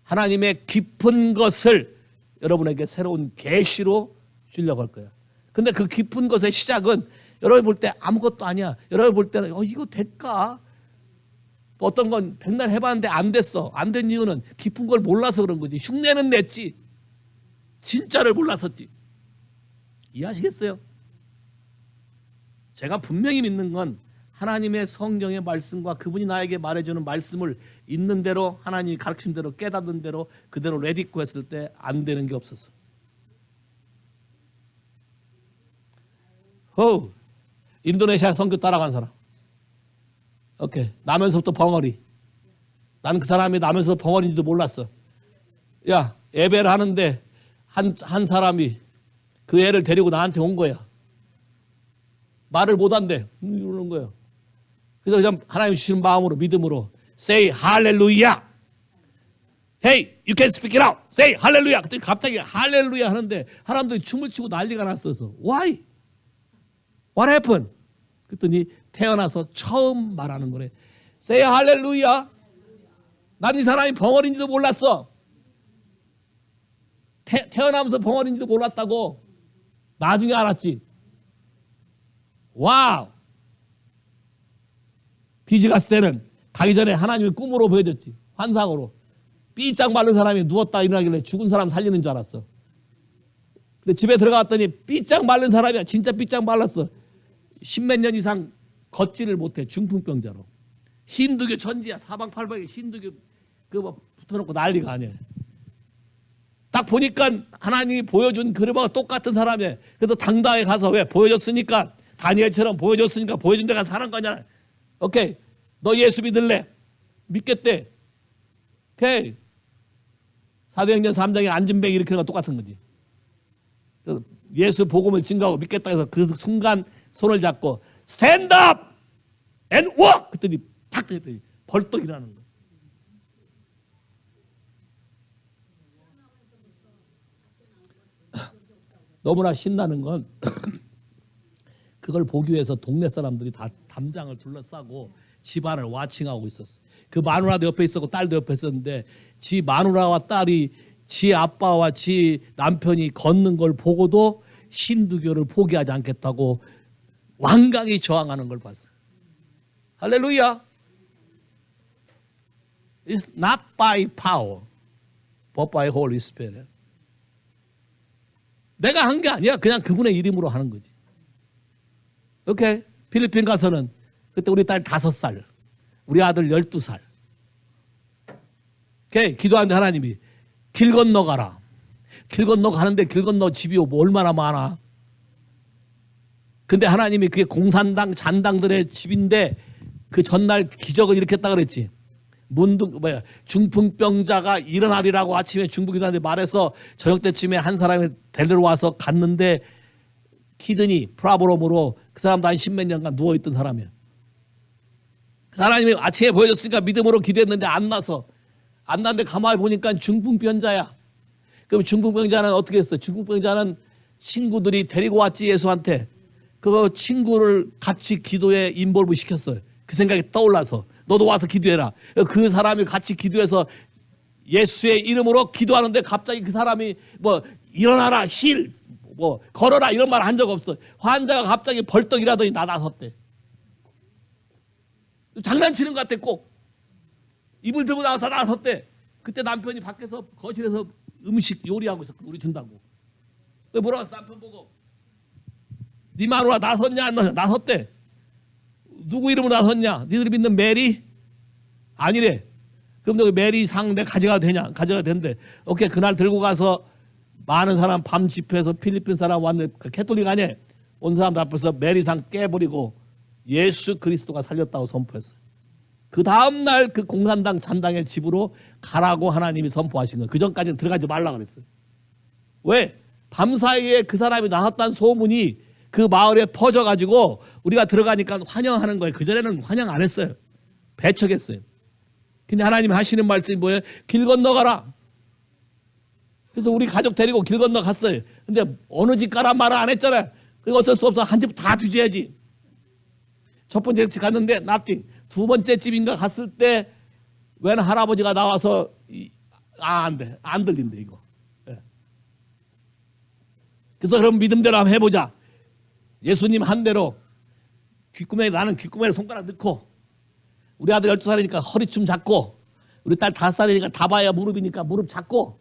하나님의 깊은 것을 여러분에게 새로운 계시로 주려고 할 거예요. 근데 그 깊은 것의 시작은 여러분이 볼 때 아무것도 아니야. 여러분이 볼 때는 이거 될까? 또 어떤 건 백날 해봤는데 안 됐어. 안 된 이유는 깊은 걸 몰라서 그런 거지. 흉내는 냈지. 진짜를 몰랐었지. 이해하시겠어요? 제가 분명히 믿는 건 하나님의 성경의 말씀과 그분이 나에게 말해주는 말씀을 있는 대로, 하나님이 가르친 대로, 깨닫는 대로 그대로 레디고 했을 때 안 되는 게 없었어. 인도네시아 선교 따라간 사람. 오케이. 나면서부터 벙어리. 나는 그 사람이 나면서 벙어리인지도 몰랐어. 야, 예배를 하는데 한 사람이 그 애를 데리고 나한테 온 거야. 말을 못한대. 이러는 거예요. 그래서 그냥 하나님 주시는 마음으로, 믿음으로 Say Hallelujah. Hey, you can speak it out. Say Hallelujah. 그때 갑자기 할렐루야 하는데 사람들이 춤을 추고 난리가 났어서 Why? What happened? 그랬더니 태어나서 처음 말하는 거래. Say Hallelujah. 난 이 사람이 벙어리인지도 몰랐어. 태어나면서 벙어리인지도 몰랐다고. 나중에 알았지. 와우. 비지 갔을 때는 가기 전에 하나님이 꿈으로 보여줬지. 환상으로. 삐짝 마른 사람이 누웠다 일어나길래 죽은 사람 살리는 줄 알았어. 근데 집에 들어갔더니 삐짝 마른 사람이야. 진짜 삐짝 말랐어. 십몇 년 이상 걷지를 못해. 중풍병자로. 신두교 천지야. 사방팔방에 신두교 그거 붙어놓고 난리가 아니야. 딱 보니까 하나님이 보여준 그림하고 똑같은 사람이야. 그래서 당당하게 가서, 왜? 보여줬으니까, 다니엘처럼 보여줬으니까 보여준 데가 사는 거냐. 오케이. 너 예수 믿을래? 믿겠대. 오케이. 사도행전 3장에 안진뱅이 이렇게 하는 거 똑같은 거지. 예수 복음을 증거하고 믿겠다 해서 그 순간 손을 잡고 Stand up and walk! 그랬더니 탁 했더니 벌떡 일어나는 거야. 너무나 신나는 건 그걸 보기 위해서 동네 사람들이 다 담장을 둘러싸고 집안을 와칭하고 있었어. 그 마누라도 옆에 있었고 딸도 옆에 있었는데 지 마누라와 딸이 지 아빠와 지 남편이 걷는 걸 보고도 신두교를 포기하지 않겠다고 완강히 저항하는 걸 봤어. 할렐루야. It's not by power, but by Holy Spirit. 내가 한 게 아니야. 그냥 그분의 이름으로 하는 거지. 오케이. 필리핀 가서는 그때 우리 딸 5살, 우리 아들 12살. 오케이. 기도하는데 하나님이 길 건너가라. 길 건너 가는데 길 건너 집이 얼마나 많아. 근데 하나님이 그게 공산당 잔당들의 집인데 그 전날 기적은 이렇게 했다 그랬지. 중풍병자가 일어나리라고 아침에 중풍기도하는데 말해서 저녁 때쯤에 한 사람이 데리러 와서 갔는데 키드니 프라브롬으로 그 사람도 한 10몇 년간 누워있던 사람이야. 하나님이 아침에 보여줬으니까 믿음으로 기도했는데 안 나서 안 났는데 가만히 보니까 중풍병자야. 그럼 중풍병자는 어떻게 했어? 중풍병자는 친구들이 데리고 왔지 예수한테. 그거 친구를 같이 기도에 인볼브 시켰어요. 그 생각이 떠올라서 너도 와서 기도해라. 그 사람이 같이 기도해서 예수의 이름으로 기도하는데 갑자기 그 사람이 뭐 일어나라 힐 뭐 걸어라 이런 말 한 적 없어. 환자가 갑자기 벌떡 일하더니 나섰대. 장난치는 것 같아. 꼭 입을 들고 나와서 나섰대. 그때 남편이 밖에서 거실에서 음식 요리하고 있었고 우리 준다고. 뭐라고 했어? 남편 보고 네 마누라 나섰냐 안 나섰냐? 나섰대. 누구 이름으로 나섰냐? 니들이 믿는 메리? 아니래. 그럼 너 메리 상 내가 가져가도 되냐? 가져가도 된대. 오케이. 그날 들고 가서 많은 사람 밤 집회에서 필리핀 사람 왔는데 캐톨릭 아니야. 온 사람들 앞에서 메리 상 깨버리고 예수 그리스도가 살렸다고 선포했어요. 그 다음날 그 공산당 잔당의 집으로 가라고 하나님이 선포하신 거예요. 그 전까지는 들어가지 말라 그랬어요. 왜? 밤사이에 그 사람이 나섰다는 소문이 그 마을에 퍼져가지고 우리가 들어가니까 환영하는 거예요. 그전에는 환영 안 했어요. 배척했어요. 근데 하나님이 하시는 말씀이 뭐예요? 길 건너가라. 그래서 우리 가족 데리고 길 건너갔어요. 근데 어느 집 가란 말을 안 했잖아요. 그리고 어쩔 수 없어. 한 집 다 뒤져야지. 첫 번째 집 갔는데 nothing. 두 번째 집인가 갔을 때 웬 할아버지가 나와서 안 돼. 안 들린대 이거. 예. 그래서 그럼 믿음대로 한번 해보자. 예수님 한 대로 귓구멍에 나는 귓구멍에 손가락 넣고 우리 아들 12살이니까 허리춤 잡고 우리 딸 5살이니까 다 봐야 무릎이니까 무릎 잡고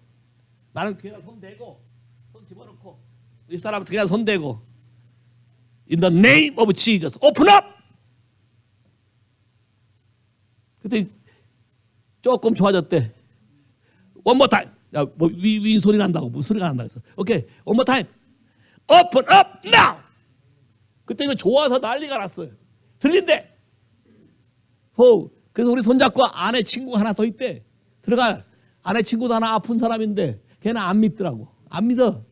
나는 귀에다 손 대고 손 집어넣고 윗사람은 그냥 손 대고 In the name of Jesus open up. 그때 조금 좋아졌대. One more time. 야, 뭐 위 소리 난다고 무슨 소리가 난다 그래서 오케이 one more time. Open up now. 그때 이거 좋아서 난리가 났어요. 들린대. 그래서 우리 손잡고 아내 친구가 하나 더 있대. 들어가. 아내 친구도 하나 아픈 사람인데 걔는 안 믿더라고. 안 믿어.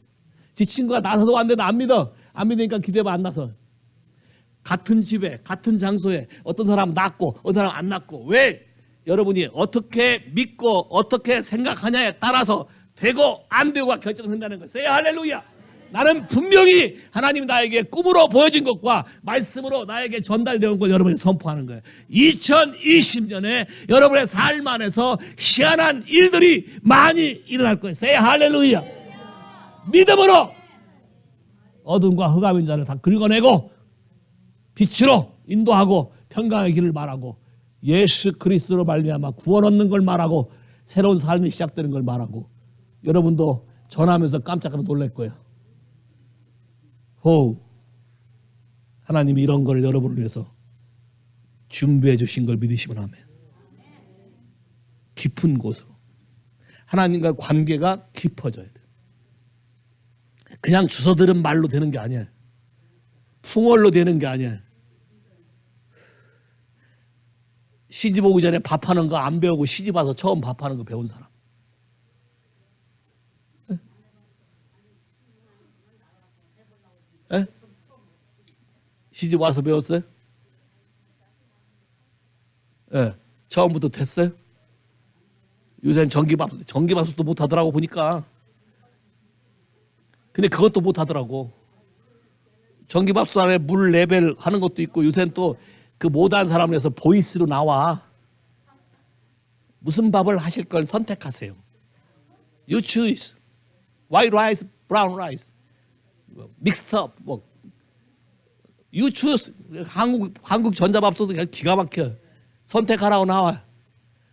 지 친구가 나서도 안 되는데 안 믿어. 안 믿으니까 기대봐 안 나서. 같은 집에 같은 장소에 어떤 사람은 낫고 어떤 사람은 안 낫고. 왜? 여러분이 어떻게 믿고 어떻게 생각하냐에 따라서 되고 안 되고가 결정된다는 거예요. 세요 할렐루야. 나는 분명히 하나님이 나에게 꿈으로 보여진 것과 말씀으로 나에게 전달되어 걸 여러분이 선포하는 거예요. 2020년에 여러분의 삶 안에서 희한한 일들이 많이 일어날 거예요. 세요 할렐루야. 믿음으로 어둠과 흑암인 자를 다 긁어내고 빛으로 인도하고 평강의 길을 말하고 예수 그리스도로 말미암아 구원 얻는 걸 말하고 새로운 삶이 시작되는 걸 말하고 여러분도 전하면서 깜짝 놀랄 거예요. 하나님이 이런 걸 여러분을 위해서 준비해 주신 걸 믿으시면 아멘. 깊은 곳으로 하나님과 관계가 깊어져야 돼요. 그냥 주워 들은 말로 되는 게 아니야. 풍월로 되는 게 아니야. 시집 오기 전에 밥하는 거 안 배우고 시집 와서 처음 밥하는 거 배운 사람. 에? 시집 와서 배웠어요? 예. 처음부터 됐어요? 요새는 전기밥솥도 못 하더라고 보니까. 근데 그것도 못 하더라고. 전기밥솥 안에 물 레벨 하는 것도 있고 요새는 또 그 못한 사람을 해서 보이스로 나와. 무슨 밥을 하실 걸 선택하세요. You choose. White rice, brown rice, mixed up. 뭐 You choose. 한국 전자밥솥도 기가 막혀. 선택하라고 나와.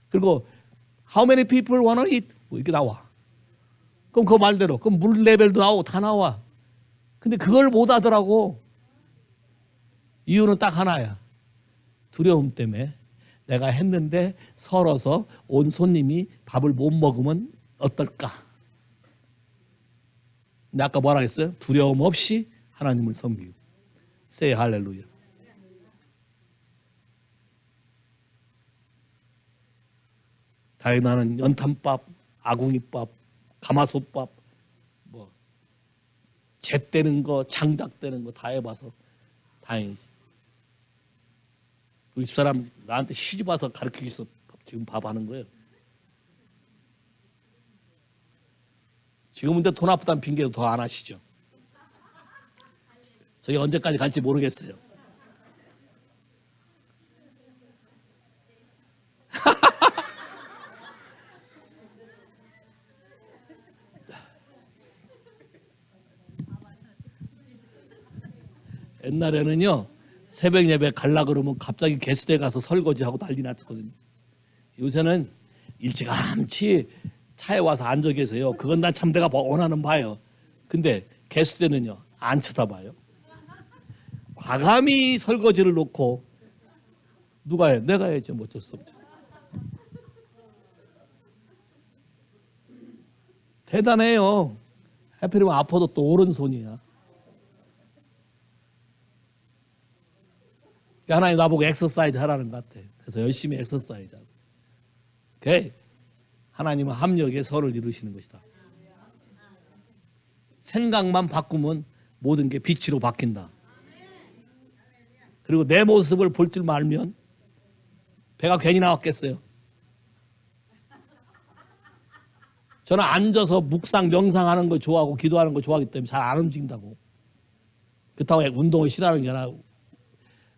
그리고 How many people wanna eat? 뭐 이렇게 나와. 그럼 그 말대로 그럼 물 레벨도 나오고 다 나와. 근데 그걸 못 하더라고. 이유는 딱 하나야. 두려움 때문에 내가 했는데 서러서 온 손님이 밥을 못 먹으면 어떨까? 근데 아까 뭐라 했어요? 두려움 없이 하나님을 섬기고. Say 할렐루야. 다행히 나는 연탄밥, 아궁이밥, 가마솥밥, 뭐 잿대는 거, 장작대는 거 다 해봐서 다행이지. 우리 집사람 나한테 시집 와서 가르치기 위해서 지금 밥 하는 거예요. 지금은 돈 아프다는 핑계로 더 안 하시죠. 저게 언제까지 갈지 모르겠어요. 옛날에는요, 새벽 예배 갈라 그러면 갑자기 개수대 가서 설거지하고 난리 났거든요. 요새는 일찌감치 차에 와서 앉아 계세요. 그건 난 참 내가 원하는 바예요. 근데 개수대는요, 안 쳐다봐요. 과감히 설거지를 놓고 누가 해? 내가 해야지. 뭐 어쩔 수 없죠. 대단해요. 하필이면 아파도 또 오른손이야. 하나님 나보고 엑서사이즈 하라는 것 같아. 그래서 열심히 엑서사이즈 하고. 오케이. 하나님은 합력의 선을 이루시는 것이다. 생각만 바꾸면 모든 게 빛으로 바뀐다. 그리고 내 모습을 볼 줄 알면 배가 괜히 나왔겠어요. 저는 앉아서 묵상 명상하는 거 좋아하고 기도하는 거 좋아하기 때문에 잘 안 움직인다고. 그렇다고 운동을 싫어하는 게 아니라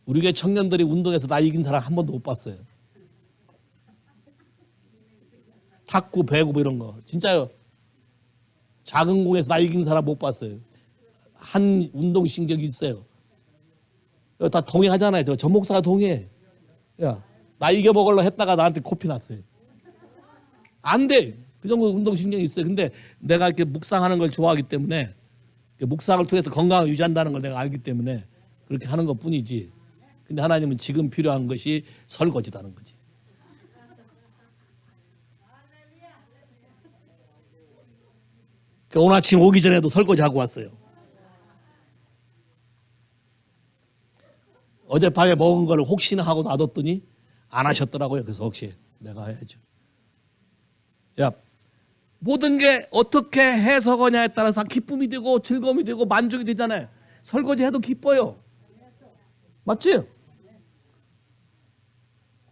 우리 교회 청년들이 운동에서 나 이긴 사람 한 번도 못 봤어요. 탁구, 배구 이런 거 진짜요. 작은 공에서 나 이긴 사람 못 봤어요. 한 운동신경이 있어요. 다 동의하잖아요. 저 목사가 동의해. 야, 나 이겨먹으려 했다가 나한테 코피 났어요. 안 돼. 그 정도 운동신경이 있어요. 근데 내가 이렇게 묵상하는 걸 좋아하기 때문에 묵상을 통해서 건강을 유지한다는 걸 내가 알기 때문에 그렇게 하는 것 뿐이지. 근데 하나님은 지금 필요한 것이 설거지다는 거지. 오늘 아침 오기 전에도 설거지하고 왔어요. 어젯밤에 먹은 걸 혹시나 하고 놔뒀더니 안 하셨더라고요. 그래서 혹시 내가 해야죠. 야, 모든 게 어떻게 해석하냐에 따라서 기쁨이 되고 즐거움이 되고 만족이 되잖아요. 설거지 해도 기뻐요. 맞지?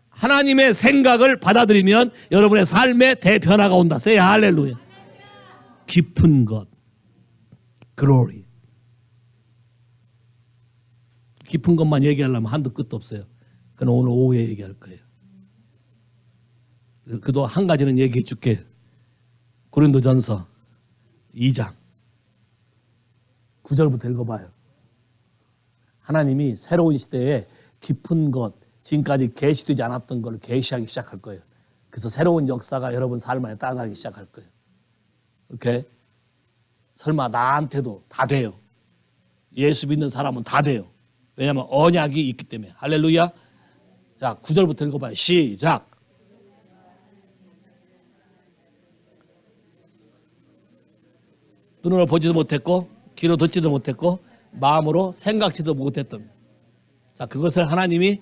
하나님의 생각을 받아들이면 여러분의 삶에 대변화가 온다. Say 할렐루야. 깊은 것, glory. 깊은 것만 얘기하려면 한도 끝도 없어요. 그건 오늘 오후에 얘기할 거예요. 그도 한 가지는 얘기해 줄게. 고린도전서 2장 9절부터 읽어봐요. 하나님이 새로운 시대에 깊은 것, 지금까지 계시되지 않았던 걸 계시하기 시작할 거예요. 그래서 새로운 역사가 여러분 삶 안에 따라가기 시작할 거예요. 오케이? 설마 나한테도 다 돼요. 예수 믿는 사람은 다 돼요. 왜냐하면 언약이 있기 때문에. 할렐루야. 자, 9절부터 읽어봐요. 시작. 눈으로 보지도 못했고 귀로 듣지도 못했고 마음으로 생각지도 못했던, 자, 그것을 하나님이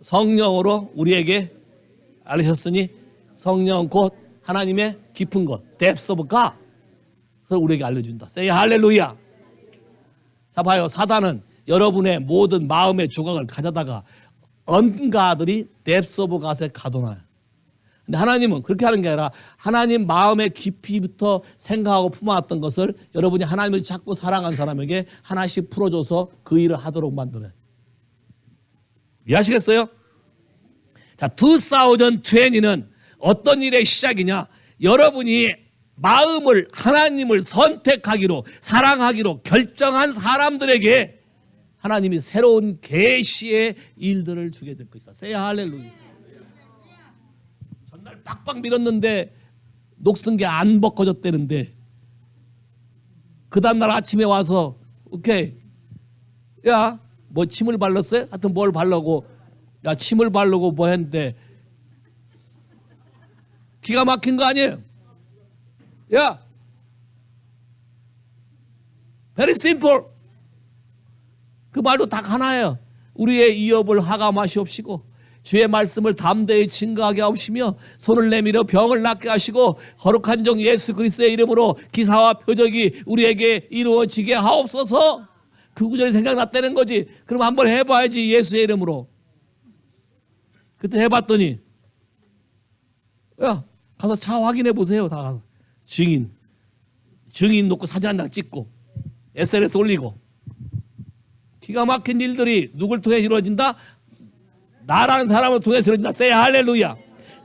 성령으로 우리에게 알리셨으니 성령 곧 하나님의 깊은 것, depths of God, 그걸 우리에게 알려준다. Say 할렐루야. 자, 봐요. 사단은 여러분의 모든 마음의 조각을 가져다가 언가들이 depths of God에 가둬놔요. 근데 하나님은 그렇게 하는 게 아니라 하나님 마음의 깊이부터 생각하고 품어왔던 것을 여러분이 하나님을 자꾸 사랑하는 사람에게 하나씩 풀어줘서 그 일을 하도록 만드는. 이해하시겠어요? 자, 2020는 어떤 일의 시작이냐? 여러분이 마음을 하나님을 선택하기로, 사랑하기로 결정한 사람들에게 하나님이 새로운 계시의 일들을 주게 될 것이다. 세야 할렐루야. 전날 빡빡 밀었는데 녹슨 게 안 벗겨졌다는데 그 다음날 아침에 와서 오케이, 야, 뭐 침을 발랐어요? 하여튼 뭘 바르고, 야, 침을 바르고 뭐 했는데 기가 막힌 거 아니에요? 야, very simple. 그 말도 딱 하나예요. 우리의 이업을 하감하시옵시고 주의 말씀을 담대히 증거하게 하옵시며 손을 내밀어 병을 낫게 하시고 거룩한 종 예수 그리스도의 이름으로 기사와 표적이 우리에게 이루어지게 하옵소서. 그 구절이 생각났다는 거지. 그럼 한번 해봐야지. 예수의 이름으로. 그때 해봤더니 야 가서 차 확인해 보세요. 다 가서 증인 놓고 사진 한 장 찍고 SNS 올리고 기가 막힌 일들이 누굴 통해 이루어진다? 나라는 사람을 통해서 이루어진다. say 할렐루야.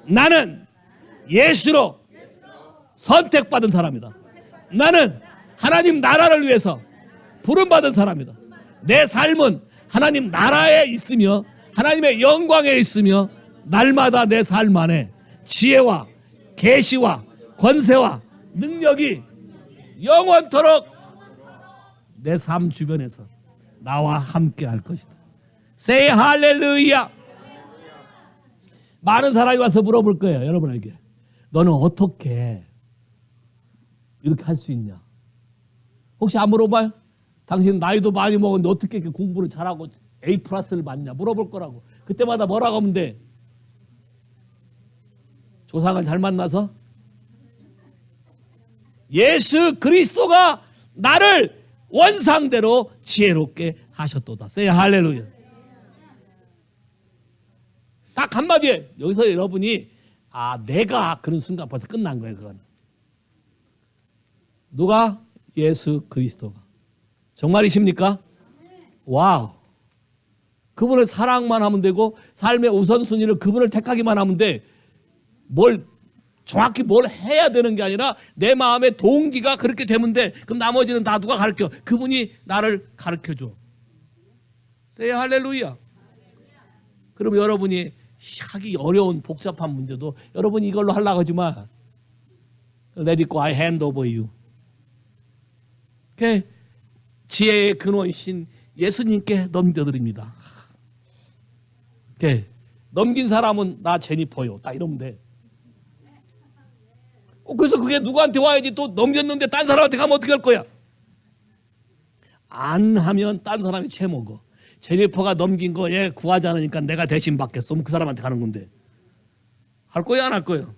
나는 예수로 선택받은 사람이다. 나는 하나님 나라를 위해서 부름받은 사람이다. 내 삶은 하나님 나라에 있으며 하나님의 영광에 있으며 날마다 내 삶 안에 지혜와 계시와 권세와 능력이 영원토록 내 삶 주변에서 나와 함께 할 것이다. say 할렐루야. 많은 사람이 와서 물어볼 거예요. 여러분에게 너는 어떻게 이렇게 할 수 있냐? 혹시 안 물어봐요? 당신 나이도 많이 먹었는데 어떻게 이렇게 공부를 잘하고 A 플러스를 받냐? 물어볼 거라고. 그때마다 뭐라고 하면 돼? 조상을 잘 만나서 예수 그리스도가 나를 원상대로 지혜롭게 하셨도다. say 할렐루야. 딱 한마디에 여기서 여러분이 내가 그런 순간 벌써 끝난 거예요. 그건 누가? 예수 그리스도가. 정말이십니까? 와우. 그분을 사랑만 하면 되고 삶의 우선순위를 그분을 택하기만 하면 돼. 정확히 뭘 해야 되는 게 아니라 내 마음의 동기가 그렇게 되면 돼. 그럼 나머지는 다 누가 가르쳐? 그분이 나를 가르쳐줘. say 할렐루야. 그럼 여러분이 하기 어려운 복잡한 문제도 여러분이 이걸로 하려고 하지 마. Let it go. I hand over you. 지혜의 근원이신 예수님께 넘겨드립니다. 넘긴 사람은 나 제니퍼요. 딱 이러면 돼. 그래서 그게 누구한테 와야지. 또 넘겼는데 딴 사람한테 가면 어떻게 할 거야? 안 하면 딴 사람이 채먹어. 제니퍼가 넘긴 거 얘 구하지 않으니까 내가 대신 받겠어. 그럼 그 사람한테 가는 건데. 할 거야 안 할 거야?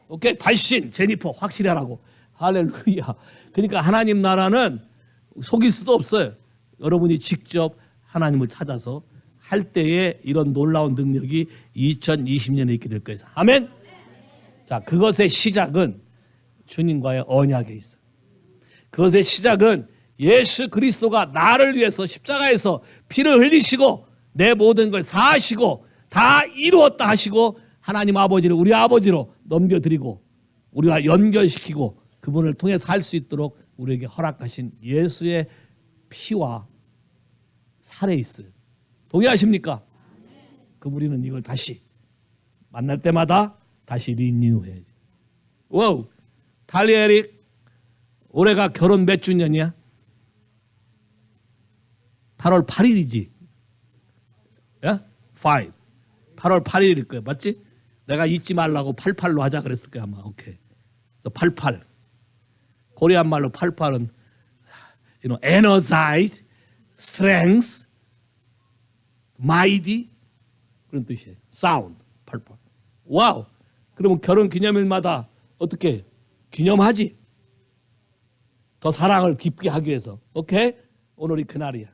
오케이. 발신 제니퍼 확실히 하라고. 할렐루야. 그러니까 하나님 나라는 속일 수도 없어요. 여러분이 직접 하나님을 찾아서 할 때에 이런 놀라운 능력이 2020년에 있게 될 거예요. 아멘. 자, 그것의 시작은 주님과의 언약에 있어요. 그것의 시작은 예수 그리스도가 나를 위해서 십자가에서 피를 흘리시고 내 모든 걸 사하시고 다 이루었다 하시고 하나님 아버지를 우리 아버지로 넘겨드리고 우리와 연결시키고 그분을 통해 살 수 있도록 우리에게 허락하신 예수의 피와 살에 있어요. 동의하십니까? 그럼 우리는 이걸 다시 만날 때마다 다시 리뉴해야지. 와우. 달리 에릭 올해가 결혼 몇 주년이야? 8월 8일이지. 야? 5. 8월 8일일 거야. 맞지? 내가 잊지 말라고 88로 하자 그랬을 거야 아마. 오케이. 88. 코리안 말로 88은 energize, strength, mighty 그런 뜻이에요. sound. 88. 와우. 그러면 결혼 기념일마다 어떻게 기념하지? 더 사랑을 깊게 하기 위해서. 오케이? 오늘이 그날이야.